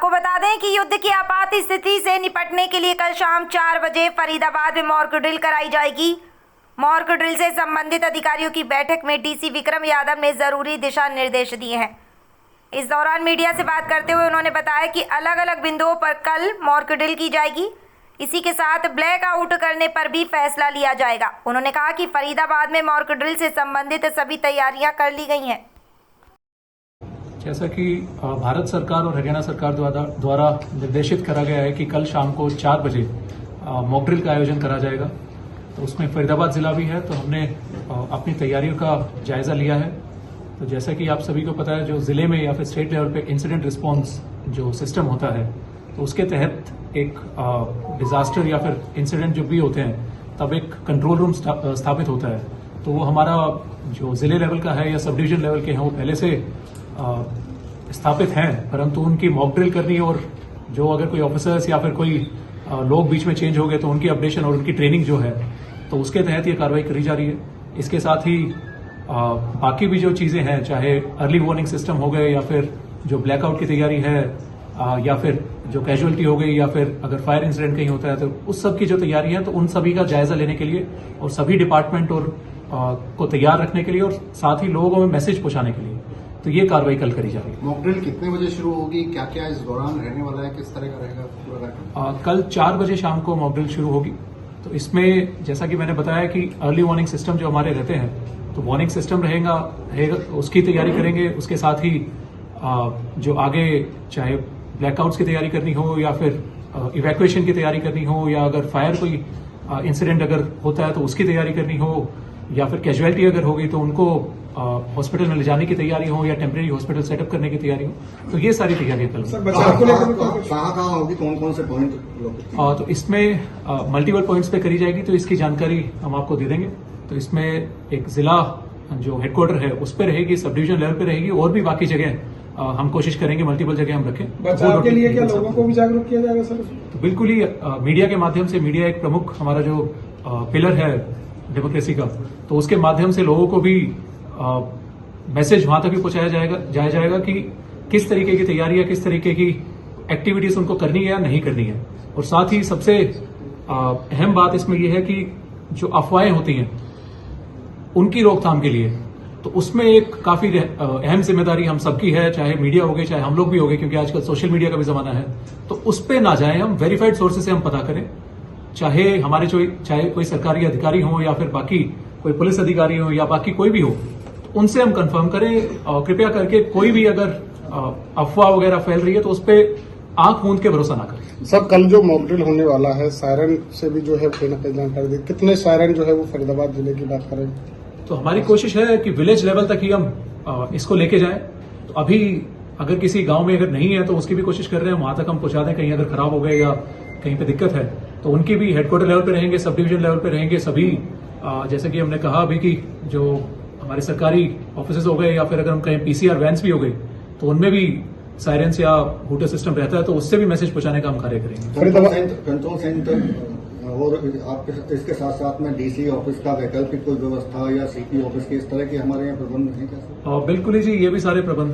आपको बता दें कि युद्ध की आपात स्थिति से निपटने के लिए कल शाम 4 बजे फरीदाबाद में मॉक ड्रिल कराई जाएगी। मॉक ड्रिल से संबंधित अधिकारियों की बैठक में डीसी विक्रम यादव ने जरूरी दिशा निर्देश दिए हैं। इस दौरान मीडिया से बात करते हुए उन्होंने बताया कि अलग अलग बिंदुओं पर कल मॉक ड्रिल की जाएगी। इसी के साथ ब्लैक आउट करने पर भी फैसला लिया जाएगा। उन्होंने कहा कि फरीदाबाद में मॉक ड्रिल से संबंधित सभी तैयारियां कर ली गई हैं। जैसा कि भारत सरकार और हरियाणा सरकार द्वारा निर्देशित करा गया है कि कल शाम को 4 बजे मॉक ड्रिल का आयोजन करा जाएगा, तो उसमें फरीदाबाद जिला भी है। तो हमने अपनी तैयारियों का जायजा लिया है। तो जैसा कि आप सभी को पता है, जो जिले में या फिर स्टेट लेवल पे इंसिडेंट रिस्पांस जो सिस्टम होता है, तो उसके तहत एक डिजास्टर या फिर इंसिडेंट जो भी होते हैं तब एक कंट्रोल रूम स्थापित होता है। तो वो हमारा जो जिले लेवल का है या सब डिवीजन लेवल के हैं वो पहले से स्थापित हैं, परंतु उनकी मॉक ड्रिल करनी और जो अगर कोई ऑफिसर्स या फिर कोई लोग बीच में चेंज हो गए तो उनकी अपडेशन और उनकी ट्रेनिंग जो है, तो उसके तहत ये कार्रवाई करी जा रही है। इसके साथ ही बाकी भी जो चीजें हैं, चाहे अर्ली वार्निंग सिस्टम हो गए या फिर जो ब्लैकआउट की तैयारी है या फिर जो कैजुअलिटी हो गई या फिर अगर फायर इंसिडेंट कहीं होता है, तो उस सब की जो तैयारी है तो उन सभी का जायजा लेने के लिए और सभी डिपार्टमेंट और को तैयार रखने के लिए और साथ ही लोगों में मैसेज पहुंचाने के लिए तो ये कार्रवाई कल करी जा रही है। मॉक ड्रिल कितने बजे शुरू होगी, क्या क्या इस दौरान रहने वाला है, किस तरह का रहेगा पूरा? कल 4 बजे शाम को मॉक ड्रिल शुरू होगी। तो इसमें जैसा कि मैंने बताया कि अर्ली वार्निंग सिस्टम जो हमारे रहते हैं, तो वार्निंग सिस्टम रहेगा, उसकी तैयारी करेंगे। उसके साथ ही जो आगे चाहे ब्लैकआउट्स की तैयारी करनी हो या फिर इवैक्यूएशन की तैयारी करनी हो या अगर फायर कोई इंसिडेंट अगर होता है तो उसकी तैयारी करनी हो या फिर कैजुअलिटी अगर होगी तो उनको हॉस्पिटल में ले जाने की तैयारी हो या टेम्परेरी हॉस्पिटल सेटअप करने की तैयारी हो, तो ये सारी तैयारियां कल। कहाँ होगी, कौन कौन से पॉइंट? तो इसमें मल्टीपल पॉइंट्स पे करी जाएगी, तो इसकी जानकारी हम आपको दे देंगे। तो इसमें एक जिला जो हेडक्वार्टर है उस पर रहेगी, सब डिवीजन लेवल पे रहेगी और भी बाकी जगह हम कोशिश करेंगे मल्टीपल जगह हम रखें। बचाव के लिए क्या लोगों को भी जागरूक किया जाएगा सर? तो बिल्कुल ही मीडिया के माध्यम से, मीडिया एक प्रमुख हमारा जो पिलर है डेमोक्रेसी का, तो उसके माध्यम से लोगों को भी मैसेज वहां तक भी पहुंचाया जाएगा कि किस तरीके की तैयारी या किस तरीके की एक्टिविटीज उनको करनी है या नहीं करनी है। और साथ ही सबसे अहम बात इसमें यह है कि जो अफवाहें होती हैं उनकी रोकथाम के लिए, तो उसमें एक काफी अहम जिम्मेदारी हम सबकी है, चाहे मीडिया हो गए चाहे हम लोग भी हो गए, क्योंकि आजकल सोशल मीडिया का भी जमाना है। तो उस पर ना जाए, हम वेरीफाइड सोर्सेज से हम पता करें, चाहे कोई सरकारी अधिकारी हो या फिर बाकी कोई पुलिस अधिकारी हो या बाकी कोई भी हो, तो उनसे हम कंफर्म करें। और कृपया करके कोई भी अगर अफवाह वगैरह फैल रही है तो उस पर आंख मूंद के भरोसा ना करें। सब कल जो मॉक ड्रिल होने वाला है, सायरन से भी जो है जानकारी दी, कितने सायरन जो है वो फरीदाबाद जिले की बात करें तो हमारी कोशिश है कि विलेज लेवल तक ही हम इसको लेके जाएं। तो अभी अगर किसी गांव में अगर नहीं है तो उसकी भी कोशिश कर रहे हैं, वहां तक हम पहुंचा दें। कहीं अगर खराब हो गए या कहीं पे दिक्कत है तो उनकी भी हेडक्वार्टर लेवल पे रहेंगे, सब डिवीजन लेवल पे रहेंगे सभी। जैसे कि हमने कहा अभी कि जो हमारे सरकारी ऑफिसेज हो गए या फिर अगर हम कहें पीसीआर वैन्स भी हो गई, तो उनमें भी सायरेंस या हूटर सिस्टम रहता है, तो उससे भी मैसेज पहुंचाने का हम कार्य करेंगे। कंट्रोल सेंटर और आपके इसके साथ साथ में डीसी ऑफिस का वैकल्पिक कोई व्यवस्था या सीपी ऑफिस के इस तरह के हमारे यहाँ प्रबंध हैं क्या? बिल्कुल ही जी, ये भी सारे प्रबंध